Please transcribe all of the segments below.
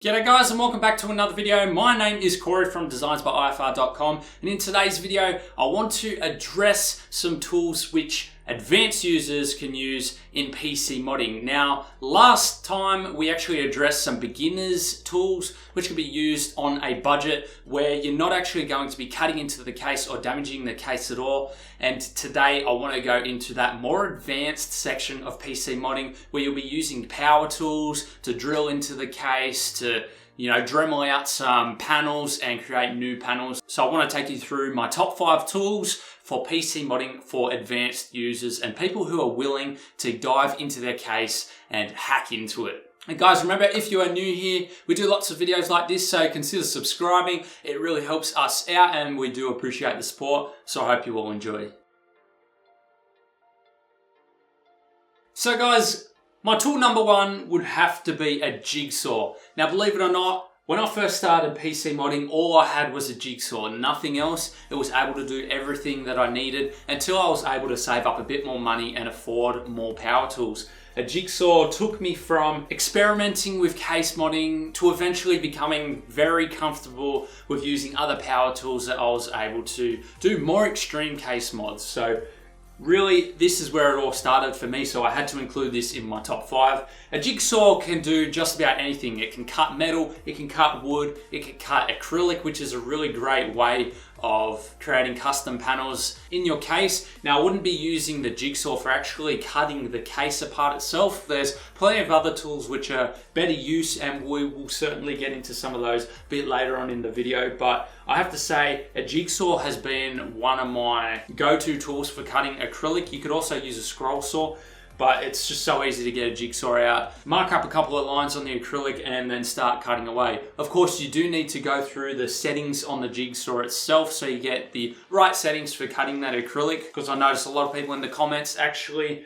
G'day guys and welcome back to another video. My name is Corey from designsbyifr.com, and in today's video I want to address some tools which advanced users can use in PC modding. Now, last time we actually addressed some beginners tools which can be used on a budget where you're not actually going to be cutting into the case or damaging the case at all. And today I want to go into that more advanced section of PC modding where you'll be using power tools to drill into the case, to Dremel out some panels and create new panels. So I want to take you through my top 5 tools for PC modding for advanced users and people who are willing to dive into their case and hack into it. And guys, remember, if you are new here, we do lots of videos like this, so consider subscribing. It really helps us out and we do appreciate the support, so I hope you all enjoy. So guys, my tool number 1 would have to be a jigsaw. Now, believe it or not, when I first started PC modding, all I had was a jigsaw, nothing else. It was able to do everything that I needed until I was able to save up a bit more money and afford more power tools. A jigsaw took me from experimenting with case modding to eventually becoming very comfortable with using other power tools that I was able to do more extreme case mods. So really, this is where it all started for me, so I had to include this in my top 5. A jigsaw can do just about anything. It can cut metal, it can cut wood, it can cut acrylic, which is a really great way of creating custom panels in your case. Now, I wouldn't be using the jigsaw for actually cutting the case apart itself. There's plenty of other tools which are better use, and we will certainly get into some of those a bit later on in the video. But I have to say, a jigsaw has been one of my go-to tools for cutting acrylic. You could also use a scroll saw, but it's just so easy to get a jigsaw out, mark up a couple of lines on the acrylic and then start cutting away. Of course, you do need to go through the settings on the jigsaw itself so you get the right settings for cutting that acrylic, because I noticed a lot of people in the comments actually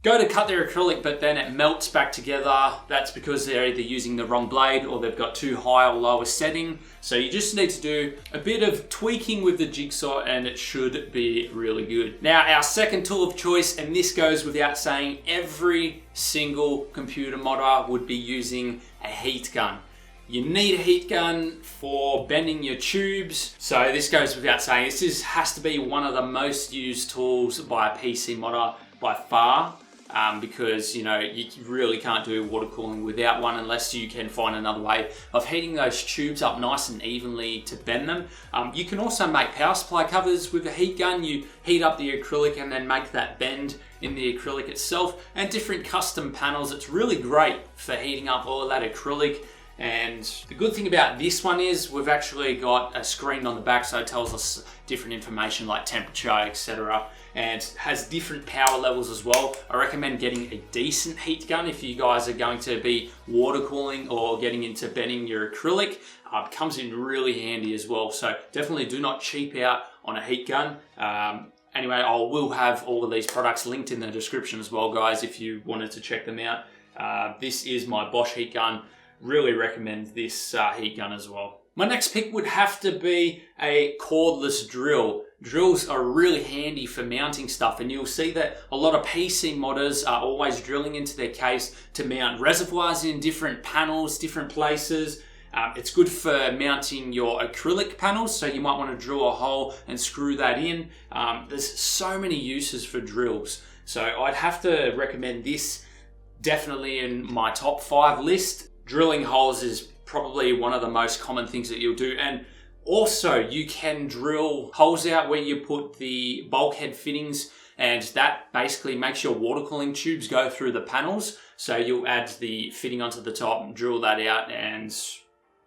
go to cut their acrylic but then it melts back together. That's because they're either using the wrong blade or they've got too high or low a setting. So you just need to do a bit of tweaking with the jigsaw and it should be really good. Now, our second tool of choice, and this goes without saying, every single computer modder would be using a heat gun. You need a heat gun for bending your tubes. So this goes without saying. This has to be one of the most used tools by a PC modder by far. Because you really can't do water cooling without one unless you can find another way of heating those tubes up nice and evenly to bend them. You can also make power supply covers with a heat gun. You heat up the acrylic and then make that bend in the acrylic itself, and different custom panels. It's really great for heating up all of that acrylic. And the good thing about this one is we've actually got a screen on the back, so it tells us different information like temperature, etc., and has different power levels as well. I recommend getting a decent heat gun if you guys are going to be water cooling or getting into bending your acrylic. It comes in really handy as well, so definitely do not cheap out on a heat gun. Anyway, I will have all of these products linked in the description as well, guys, if you wanted to check them out. This is my Bosch Heat Gun. Really recommend this heat gun as well. My next pick would have to be a cordless drill. Drills are really handy for mounting stuff, and you'll see that a lot of PC modders are always drilling into their case to mount reservoirs in different panels, different places. It's good for mounting your acrylic panels, so you might want to drill a hole and screw that in. There's so many uses for drills, so I'd have to recommend this definitely in my top 5 list. Drilling holes is probably one of the most common things that you'll do. And also you can drill holes out where you put the bulkhead fittings, and that basically makes your water cooling tubes go through the panels. So you'll add the fitting onto the top, drill that out, and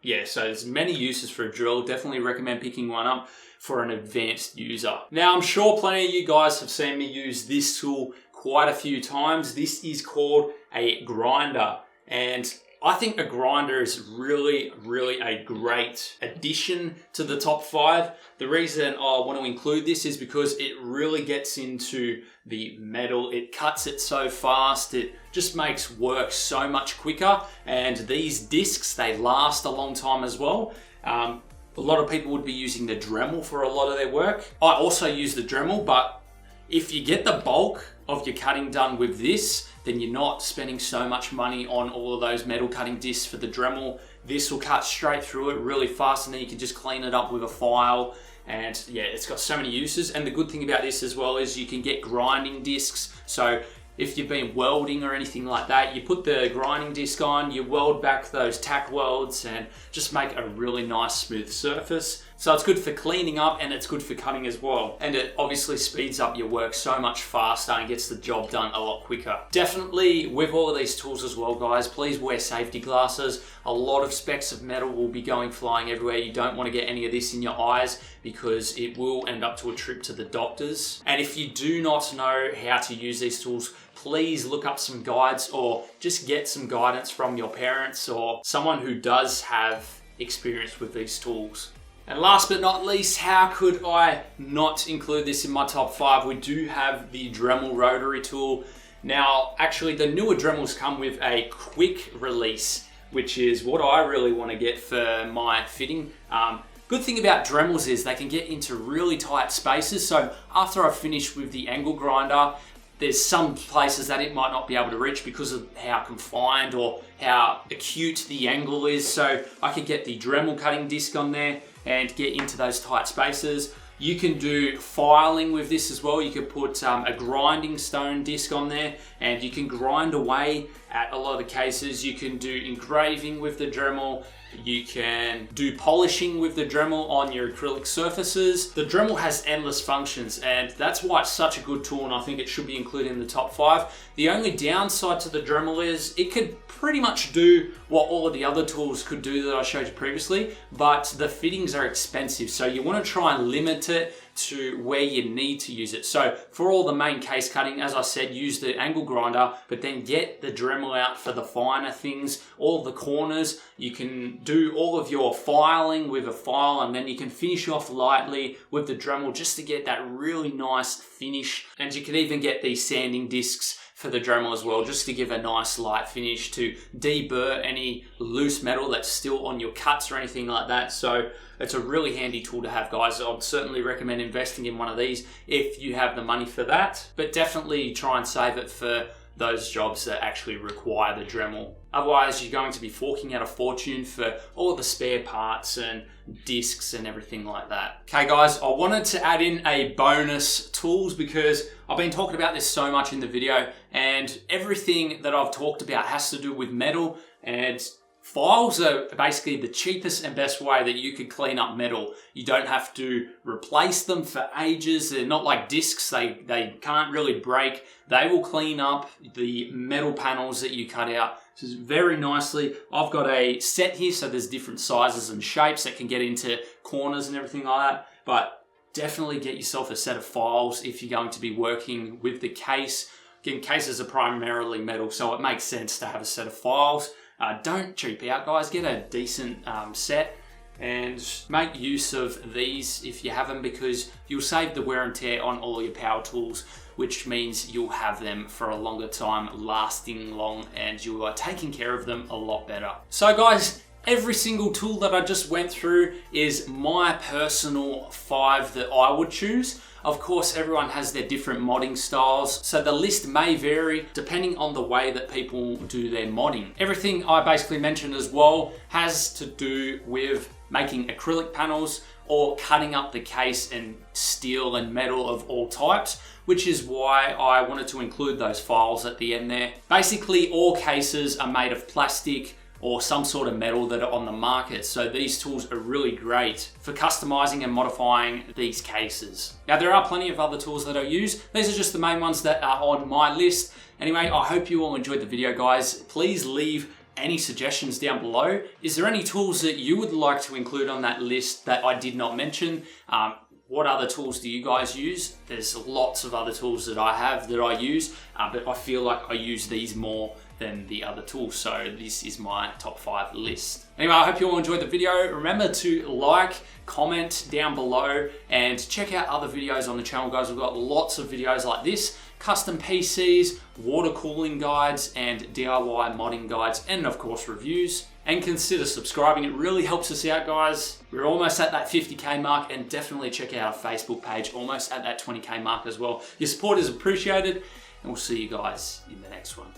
yeah, so there's many uses for a drill. Definitely recommend picking one up for an advanced user. Now, I'm sure plenty of you guys have seen me use this tool quite a few times. This is called a grinder, and I think a grinder is really a great addition to the top 5. The reason I want to include this is because it really gets into the metal. It cuts it so fast. It just makes work so much quicker. And these discs, they last a long time as well. A lot of people would be using the Dremel for a lot of their work. I also use the Dremel, but if you get the bulk of your cutting done with this, then you're not spending so much money on all of those metal cutting discs for the Dremel. this will cut straight through it really fast, and then you can just clean it up with a file. And yeah, it's got so many uses. And the good thing about this as well is you can get grinding discs. So if you've been welding or anything like that, you put the grinding disc on, you weld back those tack welds and just make a really nice smooth surface. So it's good for cleaning up and it's good for cutting as well. And it obviously speeds up your work so much faster and gets the job done a lot quicker. Definitely with all of these tools as well, guys, please wear safety glasses. A lot of specks of metal will be going flying everywhere. You don't want to get any of this in your eyes because it will end up to a trip to the doctors. And if you do not know how to use these tools, please look up some guides or just get some guidance from your parents or someone who does have experience with these tools. And last but not least, how could I not include this in my top 5? We do have the Dremel rotary tool. Now, actually the newer Dremels come with a quick release, which is what I really want to get for my fitting. Good thing about Dremels is they can get into really tight spaces. So after I've finished with the angle grinder, there's some places that it might not be able to reach because of how confined or how acute the angle is. So I could get the Dremel cutting disc on there and get into those tight spaces. You can do filing with this as well. You could put a grinding stone disc on there and you can grind away at a lot of the cases. You can do engraving with the Dremel. You can do polishing with the Dremel on your acrylic surfaces. The Dremel has endless functions and that's why it's such a good tool, and I think it should be included in the top 5. The only downside to the Dremel is it could pretty much do what all of the other tools could do that I showed you previously, but the fittings are expensive. So you want to try and limit it to where you need to use it. So for all the main case cutting, as I said, use the angle grinder, but then get the Dremel out for the finer things, all the corners. You can do all of your filing with a file, and then you can finish off lightly with the Dremel just to get that really nice finish. And you can even get these sanding discs for the Dremel as well, just to give a nice light finish to deburr any loose metal that's still on your cuts or anything like that. So it's a really handy tool to have, guys. I'd certainly recommend investing in one of these if you have the money for that, but definitely try and save it for those jobs that actually require the Dremel. Otherwise, you're going to be forking out a fortune for all of the spare parts and discs and everything like that. Okay guys, I wanted to add in a bonus tools because I've been talking about this so much in the video, and everything that I've talked about has to do with metal, and files are basically the cheapest and best way that you could clean up metal. You don't have to replace them for ages. They're not like discs. They can't really break. They will clean up the metal panels that you cut out. So very nicely. I've got a set here, so there's different sizes and shapes that can get into corners and everything like that. But definitely get yourself a set of files if you're going to be working with the case. Again, cases are primarily metal, so it makes sense to have a set of files. Don't cheap out, guys. Get a decent set and make use of these if you have them, because you'll save the wear and tear on all your power tools, which means you'll have them for a longer time, lasting long, and you are taking care of them a lot better. So guys, every single tool that I just went through is my personal 5 that I would choose. Of course, everyone has their different modding styles, so the list may vary depending on the way that people do their modding. Everything I basically mentioned as well has to do with making acrylic panels or cutting up the case in steel and metal of all types, which is why I wanted to include those files at the end there. Basically, all cases are made of plastic or some sort of metal that are on the market. So these tools are really great for customizing and modifying these cases. Now, there are plenty of other tools that I use. These are just the main ones that are on my list. Anyway, I hope you all enjoyed the video, guys. Please leave any suggestions down below. Is there any tools that you would like to include on that list that I did not mention? What other tools do you guys use? There's lots of other tools that I have that I use, but I feel like I use these more than the other tools. So this is my top 5 list. Anyway, I hope you all enjoyed the video. Remember to like, comment down below, and check out other videos on the channel, guys. We've got lots of videos like this, custom PCs, water cooling guides, and DIY modding guides, and of course reviews. And consider subscribing. It really helps us out, guys. We're almost at that 50K mark, and definitely check out our Facebook page, almost at that 20K mark as well. Your support is appreciated, and we'll see you guys in the next one.